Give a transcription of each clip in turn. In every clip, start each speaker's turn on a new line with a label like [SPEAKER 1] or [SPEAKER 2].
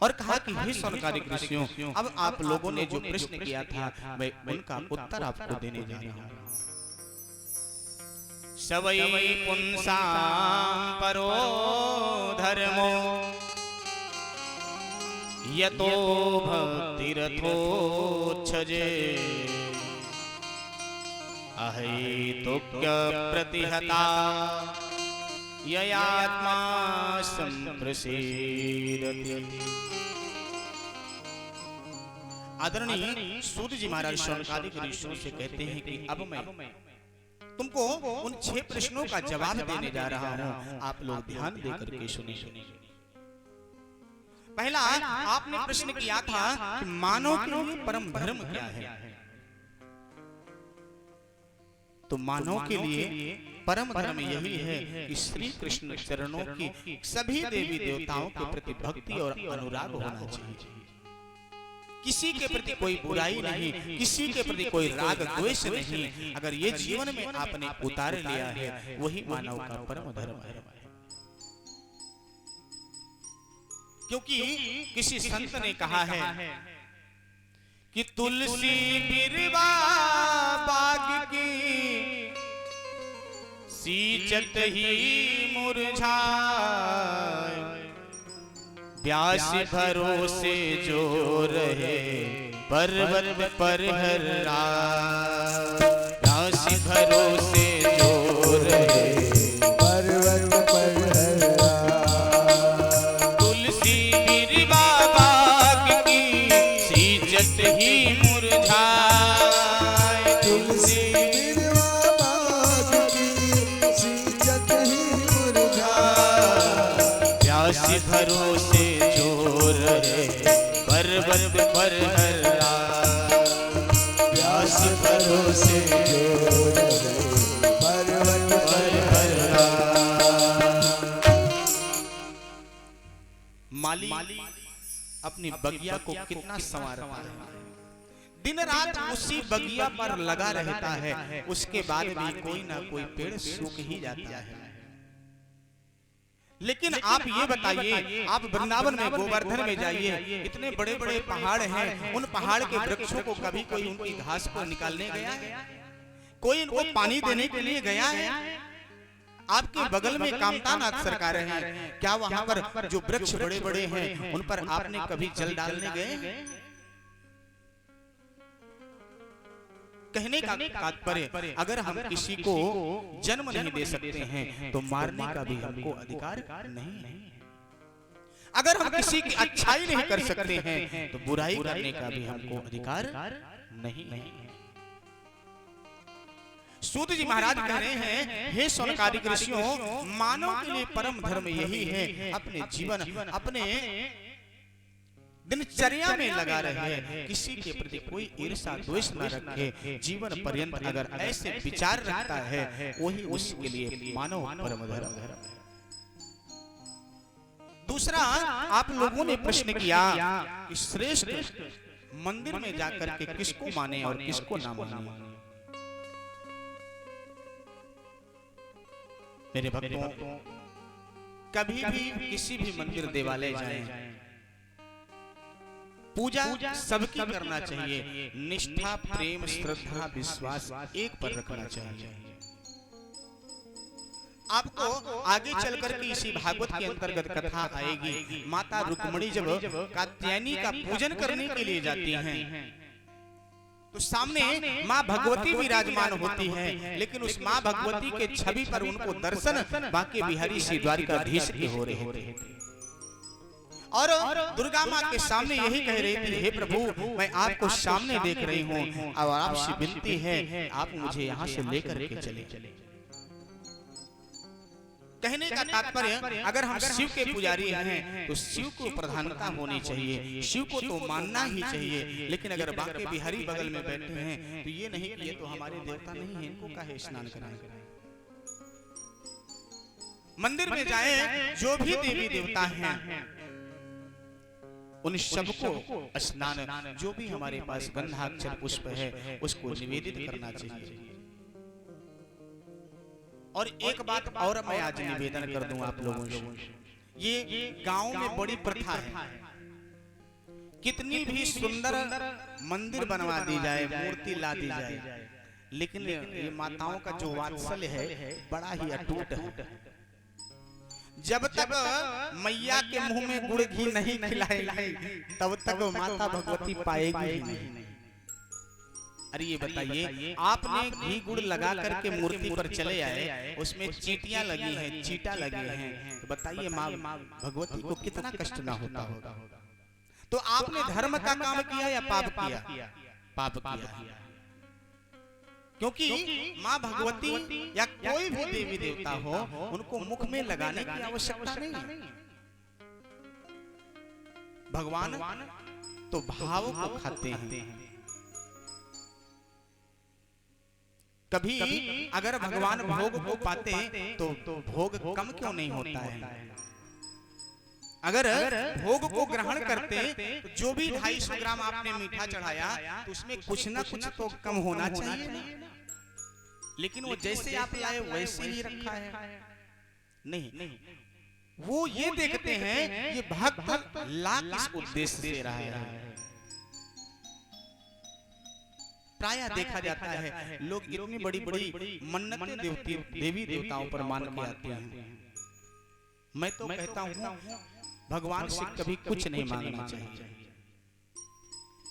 [SPEAKER 1] और कहा कि हे सौनकादिक ऋषियों, अब आप लोगों ने जो प्रश्न किया था मैं उनका उत्तर आपको देने जा रहा हूं। सवै पुंसां परो धर्मो यतो भक्तिरथोच्छजे अहेतुक्य प्रतिहता ययात्मा संप्रसेदति। आदरणीय सूत जी महाराज शौनकादिक ऋषियों से कहते हैं कि अब मैं तुमको उन 6 प्रश्नों का जवाब देने जा रहा हूं, आप लोग ध्यान देकर के सुनिए। पहला आपने प्रश्न किया था कि मानव के लिए परम धर्म क्या है। तो मानव के लिए परम धर्म यही है कि श्री कृष्ण चरणों की सभी देवी देवताओं के प्रति भक्ति और अनुराग होना चाहिए। किसी के प्रति कोई बुराई नहीं, किसी के प्रति कोई राग द्वेष नहीं। अगर ये जीवन में आपने उतार लिया है वही मानव का परम धर्म है। क्योंकि किसी संत ने कहा है कि तुलसी बिरवा बाग की सींचत ही मुरझाए, व्यास भरोसे जो रहे पर्वत पर हर रात। व्यास भरोसे जो रहे पर्वत पर हर रात। तुलसी बिरवा बाग की सींचत ही मुरझाए, तुलसी बिरवा बाग की सींचत ही मुरझाए, व्यास भरोसे पर्वत पर हर रात। व्यास भरोसे जो रहे पर्वत पर हर रात। माली अपनी बगिया को कितना संवारता है, दिन रात उसी बगिया पर लगा रहता है, उसके बाद भी कोई ना कोई पेड़ सूख ही जाता है। लेकिन आप ये बताइए, आप वृंदावन में गोवर्धन में जाइए, इतने बड़े बड़े पहाड़ हैं, उन पहाड़ के वृक्षों को कभी कोई उनकी घास को निकालने गया है? कोई उनको पानी देने के लिए गया है? आपके बगल में कामतानाथ सरकार है, क्या वहां पर जो वृक्ष बड़े बड़े हैं उन पर आपने कभी जल डालने गए? कहने का तात्पर्य, अगर हम किसी को जन्म नहीं दे सकते हैं तो मारने का भी हमको अधिकार नहीं है। अगर हम किसी की अच्छाई नहीं कर सकते हैं तो बुराई करने का भी हमको अधिकार नहीं है। सूत जी महाराज कह रहे हैं, हे शौनकादिक ऋषियों, मानव के लिए परम धर्म यही है अपने जीवन अपने दिनचर्या में लगा रहे, किसी के प्रति कोई ईर्ष्या द्वेष न रखे, जीवन पर्यंत अगर ऐसे विचार रखता है वही उसके लिए मानव परम धर्म है। दूसरा आप लोगों ने प्रश्न किया कि श्रेष्ठ मंदिर में जाकर के किसको माने और किसको ना माने। मेरे भक्तों, कभी भी किसी भी मंदिर देवालय जाएं, पूजा सबकी करना चाहिए, निष्ठा प्रेम श्रद्धा विश्वास एक पर रखना चाहिए। आपको आगे चलकर के इसी भागवत के अंतर्गत कथा आएगी। माता रुक्मिणी जब कात्यायनी का पूजन करने के लिए जाती हैं तो सामने माँ भगवती विराजमान होती है, लेकिन उस माँ भगवती के छवि पर उनको दर्शन बांके बिहारी श्री द्वारिकाधीश के हो रहे थे। और दुर्गा माँ के सामने यही कह रही थी, हे प्रभु मैं आपको सामने देख रही हूँ और आपसे विनती है आप मुझे यहाँ से लेकर के चले। कहने का तात्पर्य, अगर हम शिव के पुजारी हैं तो शिव को प्रधानता होनी चाहिए, शिव को तो मानना ही चाहिए। लेकिन अगर बांके बिहारी बगल में बैठे हैं तो ये नहीं कि ये तो हमारे देवता नहीं है, इनको काहे स्नान कराएं। मंदिर में जाए, जो भी देवी देवता हैं उन सबको स्नान, जो भी हमारे पास गंधाक्षर पुष्प है उसको निवेदित करना चाहिए। और एक बात और मैं आज निवेदन कर दूं आप लोगों से, ये गांव में बड़ी प्रथा है कितनी भी सुंदर मंदिर बनवा दी जाए, मूर्ति ला दी जाए, लेकिन ये माताओं का जो वात्सल्य है बड़ा ही अटूट है। जब तक मैया के मुंह में गुड़ घी नहीं खिलाएगी तब तक माता भगवती पाएगी ही नहीं। अरे ये बताइए, आपने घी गुड़ लगा करके मूर्ति पर चले आए, उसमें चींटियां लगी हैं, चीटा लगे हैं, तो बताइए माँ भगवती को कितना कष्ट ना होता होगा। तो आपने धर्म का काम किया या पाप किया? पाप किया। क्योंकि माँ भगवती या कोई भी देवी देवता हो, उनको मुख में लगाने की आवश्यकता नहीं है। भगवान तो भाव को खाते हैं। कभी अगर भगवान भोग को पाते तो भोग कम क्यों नहीं होता है? अगर भोग को ग्रहण करते तो जो भी 250 ग्राम आपने मीठा चढ़ाया तो उसमें कुछ ना कुछ तो कम होना चाहिए, लेकिन वो जैसे आप लाए वैसे ही रखा है। नहीं, वो ये देखते हैं ये भक्त ला किस उद्देश्य से रहा है। प्रायः देखा जाता है लोग इतनी बड़ी बड़ी मन्नतें देवी देवताओं पर मान के आते हैं। मैं तो कहता हूँ भगवान से कभी कुछ नहीं मांगना चाहिए,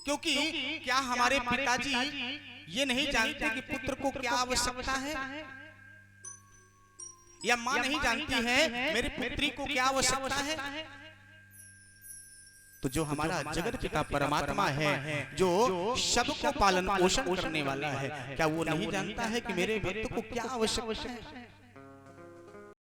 [SPEAKER 1] क्योंकि क्या हमारे पिताजी ये नहीं जानते कि पुत्र को क्या आवश्यकता है, या माँ नहीं जानती है मेरी पुत्री को क्या आवश्यकता है? तो जो हमारा जगत पिता परमात्मा है, जो सबको पालन पोषण करने वाला है, क्या वो नहीं जानता है कि मेरे भक्त को क्या आवश्यकता है?